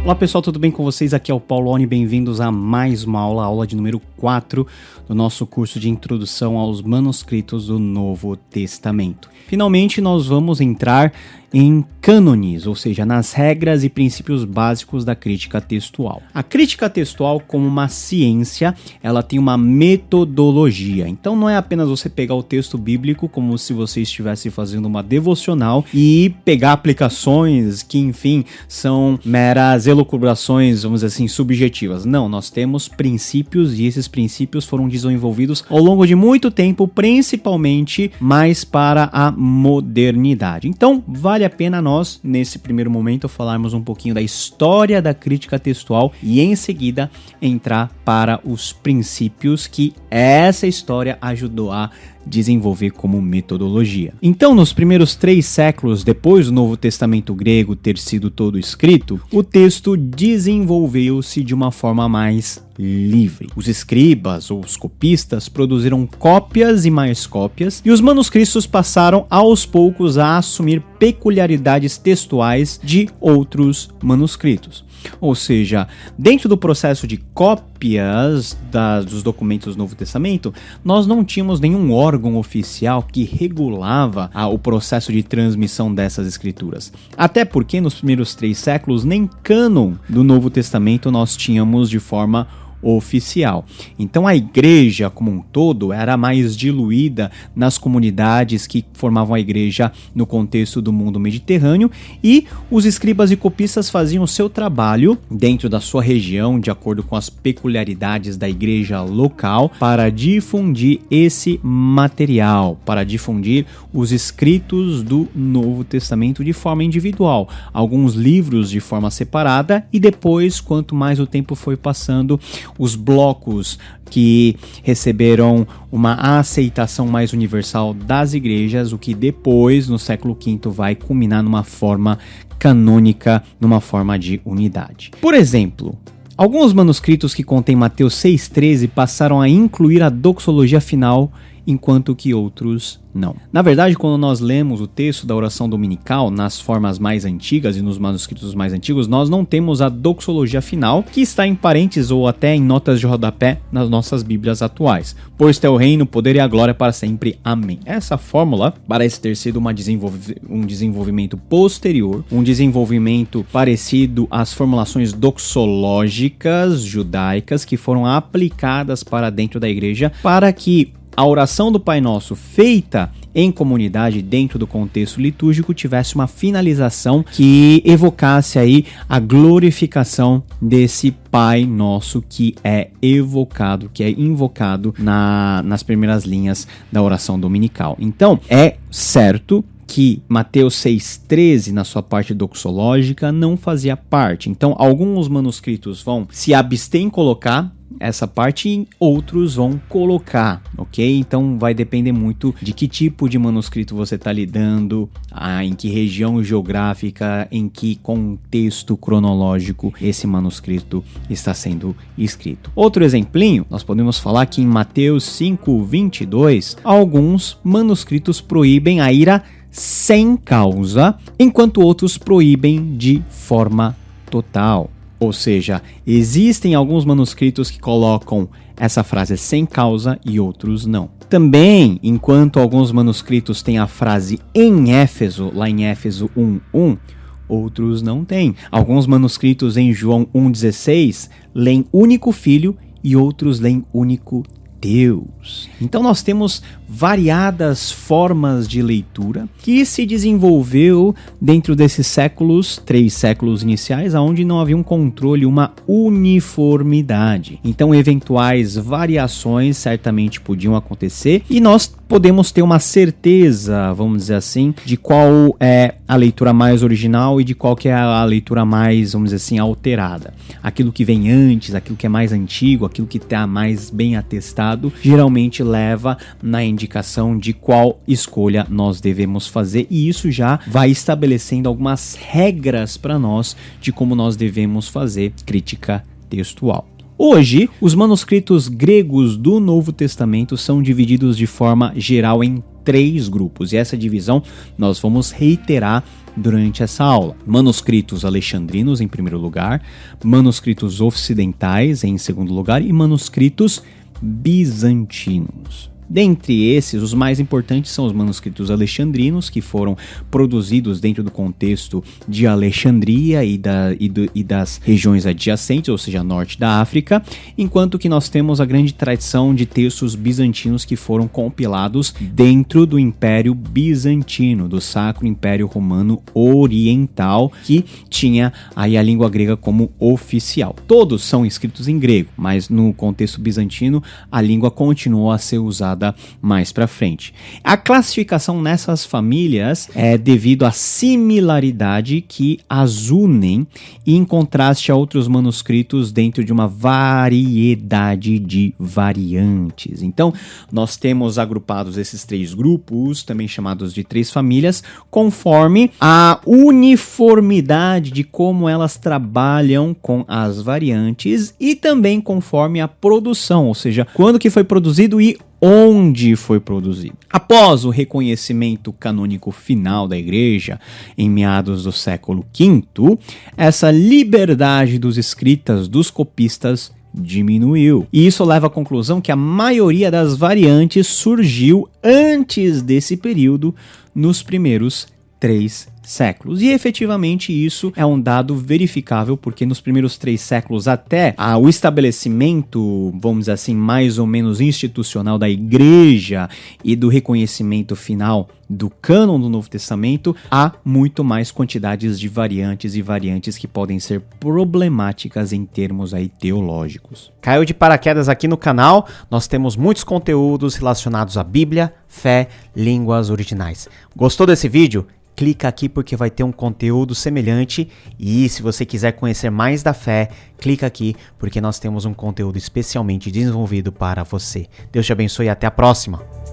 Olá pessoal, tudo bem com vocês? Aqui é o Paulone, bem-vindos a mais uma aula de número 4 do nosso curso de introdução aos manuscritos do Novo Testamento. Finalmente nós vamos entrar em cânones, ou seja, nas regras e princípios básicos da crítica textual. A crítica textual, como uma ciência, ela tem uma metodologia. Então não é apenas você pegar o texto bíblico como se você estivesse fazendo uma devocional e pegar aplicações que, enfim, são meras elucubrações, vamos dizer assim, subjetivas. Não, nós temos princípios e esses princípios foram desenvolvidos ao longo de muito tempo, principalmente mais para a modernidade. Então, vale a pena nós, nesse primeiro momento, falarmos um pouquinho da história da crítica textual e, em seguida, entrar para os princípios que essa história ajudou a desenvolver como metodologia. Então, nos primeiros 3 séculos depois do Novo Testamento grego ter sido todo escrito, o texto desenvolveu-se de uma forma mais livre. Os escribas ou os copistas produziram cópias e mais cópias, e os manuscritos passaram aos poucos a assumir peculiaridades textuais de outros manuscritos. Ou seja, dentro do processo de cópias dos documentos do Novo Testamento, nós não tínhamos nenhum órgão oficial que regulava o processo de transmissão dessas escrituras. Até porque nos primeiros 3 séculos nem cânon do Novo Testamento nós tínhamos de forma oficial. Então a igreja como um todo era mais diluída nas comunidades que formavam a igreja no contexto do mundo mediterrâneo, e os escribas e copistas faziam o seu trabalho dentro da sua região, de acordo com as peculiaridades da igreja local, para difundir esse material, para difundir os escritos do Novo Testamento de forma individual, alguns livros de forma separada, e depois, quanto mais o tempo foi passando, os blocos que receberam uma aceitação mais universal das igrejas, o que depois, no século V, vai culminar numa forma canônica, numa forma de unidade. Por exemplo, alguns manuscritos que contêm Mateus 6,13 passaram a incluir a doxologia final, enquanto que outros não. Na verdade, quando nós lemos o texto da oração dominical nas formas mais antigas e nos manuscritos mais antigos, nós não temos a doxologia final, que está em parênteses ou até em notas de rodapé nas nossas bíblias atuais. Pois teu reino, o poder e a glória para sempre. Amém. Essa fórmula parece ter sido um desenvolvimento posterior, um desenvolvimento parecido às formulações doxológicas judaicas que foram aplicadas para dentro da igreja, para que a oração do Pai Nosso feita em comunidade dentro do contexto litúrgico tivesse uma finalização que evocasse aí a glorificação desse Pai Nosso que é evocado, que é invocado nas primeiras linhas da oração dominical. Então, é certo que Mateus 6,13, na sua parte doxológica, não fazia parte. Então, alguns manuscritos vão se abster em colocar essa parte e outros vão colocar, ok? Então vai depender muito de que tipo de manuscrito você está lidando, em que região geográfica, em que contexto cronológico esse manuscrito está sendo escrito. Outro exemplinho, nós podemos falar que em Mateus 5,22, alguns manuscritos proíbem a ira sem causa, enquanto outros proíbem de forma total. Ou seja, existem alguns manuscritos que colocam essa frase sem causa e outros não. Também, enquanto alguns manuscritos têm a frase em Éfeso, lá em Éfeso 1:1, outros não têm. Alguns manuscritos em João 1:16 leem único filho e outros leem único Deus. Então nós temos variadas formas de leitura que se desenvolveu dentro desses séculos, 3 séculos iniciais, onde não havia um controle, uma uniformidade. Então eventuais variações certamente podiam acontecer e nós podemos ter uma certeza, vamos dizer assim, de qual é a leitura mais original e de qual que é a leitura mais, vamos dizer assim, alterada. Aquilo que vem antes, aquilo que é mais antigo, aquilo que está mais bem atestado, geralmente leva na indicação de qual escolha nós devemos fazer, e isso já vai estabelecendo algumas regras para nós de como nós devemos fazer crítica textual. Hoje, os manuscritos gregos do Novo Testamento são divididos de forma geral em 3 grupos, e essa divisão nós vamos reiterar durante essa aula. Manuscritos alexandrinos em primeiro lugar, manuscritos ocidentais em segundo lugar e manuscritos bizantinos. Dentre esses, os mais importantes são os manuscritos alexandrinos, que foram produzidos dentro do contexto de Alexandria e das regiões adjacentes, ou seja, norte da África, enquanto que nós temos a grande tradição de textos bizantinos que foram compilados dentro do Império Bizantino, do Sacro Império Romano Oriental, que tinha aí a língua grega como oficial. Todos são escritos em grego, mas no contexto bizantino a língua continuou a ser usada mais para frente. A classificação nessas famílias é devido à similaridade que as unem e em contraste a outros manuscritos dentro de uma variedade de variantes. Então, nós temos agrupados esses 3 grupos, também chamados de 3 famílias, conforme a uniformidade de como elas trabalham com as variantes e também conforme a produção, ou seja, quando que foi produzido e onde foi produzido. Após o reconhecimento canônico final da Igreja, em meados do século V, essa liberdade dos escritas dos copistas diminuiu. E isso leva à conclusão que a maioria das variantes surgiu antes desse período, nos primeiros 3 séculos. E efetivamente isso é um dado verificável, porque nos primeiros 3 séculos até o estabelecimento, vamos dizer assim, mais ou menos institucional da Igreja e do reconhecimento final do cânon do Novo Testamento, há muito mais quantidades de variantes e variantes que podem ser problemáticas em termos aí teológicos. Caiu de paraquedas aqui no canal, nós temos muitos conteúdos relacionados à Bíblia, fé, línguas originais. Gostou desse vídeo? Clica aqui porque vai ter um conteúdo semelhante, e se você quiser conhecer mais da fé, clica aqui porque nós temos um conteúdo especialmente desenvolvido para você. Deus te abençoe e até a próxima!